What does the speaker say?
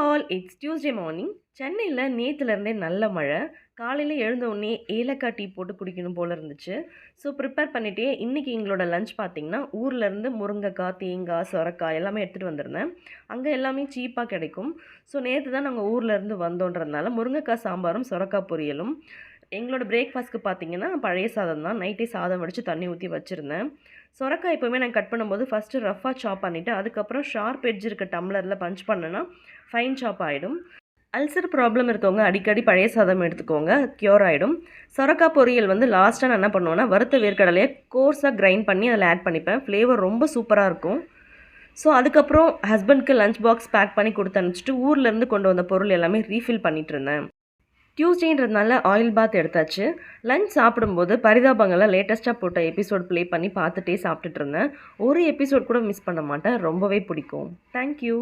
All, it's Tuesday morning. சென்னையில நேத்துலேருந்தே நல்ல மழை. காலையில எழுந்த உடனே ஏலக்காய் டீ போட்டு குடிக்கணும் போல இருந்துச்சு. ஸோ ப்ரிப்பேர் பண்ணிட்டே இன்னைக்கு எங்களோட லஞ்ச் பார்த்தீங்கன்னா, ஊர்லேருந்து முருங்கைக்காய், தேங்காய், சொரக்காய் எல்லாமே எடுத்துகிட்டு வந்திருந்தேன். அங்கே எல்லாமே சீப்பாக கிடைக்கும். ஸோ நேற்று தான் நாங்கள் ஊர்லேருந்து வந்தோன்றதுனால முருங்கைக்காய் சாம்பாரும், சொரக்காய் பொரியலும். எங்களோட பிரேக்ஃபாஸ்ட்க்கு பார்த்தீங்கன்னா, பழைய சாதம் தான். நைட்டே சாதம் வடித்து தண்ணி ஊற்றி வச்சுருந்தேன். சொரக்காய் எப்போவுமே நான் கட் பண்ணும்போது ஃபஸ்ட்டு ரஃப்பாக சாப் பண்ணிவிட்டு அதுக்கப்புறம் ஷார்ப் எட்ஜ் இருக்க டம்ளரில் பஞ்ச் பண்ணேன்னா ஃபைன் சாப் ஆகிடும். அல்சர் ப்ராப்ளம் இருக்கவங்க அடிக்கடி பழைய சாதம் எடுத்துக்கோங்க, க்யூர் ஆகிடும். சொரக்காய் பொரியல் வந்து லாஸ்ட்டாக நான் என்ன பண்ணுவேன்னா, வறுத்த வேர்க்கடலையை கோர்ஸாக கிரைண்ட் பண்ணி அதில் ஆட் பண்ணிப்பேன். ஃப்ளேவர் ரொம்ப சூப்பராக இருக்கும். ஸோ அதுக்கப்புறம் ஹஸ்பண்ட்க்கு லஞ்ச் பாக்ஸ் பேக் பண்ணி கொடுத்து அனுப்பிச்சிட்டு ஊர்லேருந்து கொண்டு வந்த பொருள் எல்லாமே ரீஃபில் பண்ணிகிட்டு இருந்தேன். டியூஸ்டேன்றதுனால ஆயில் பாத் எடுத்தாச்சு. லஞ்ச் சாப்பிடும்போது பரிதாபங்களை லேட்டஸ்ட்டாக போட்ட எபிசோட் ப்ளே பண்ணி பார்த்துட்டே சாப்பிட்டுட்டு இருந்தேன். ஒரு எபிசோட் கூட மிஸ் பண்ண மாட்டேன். ரொம்பவே பிடிக்கும். தேங்க்யூ.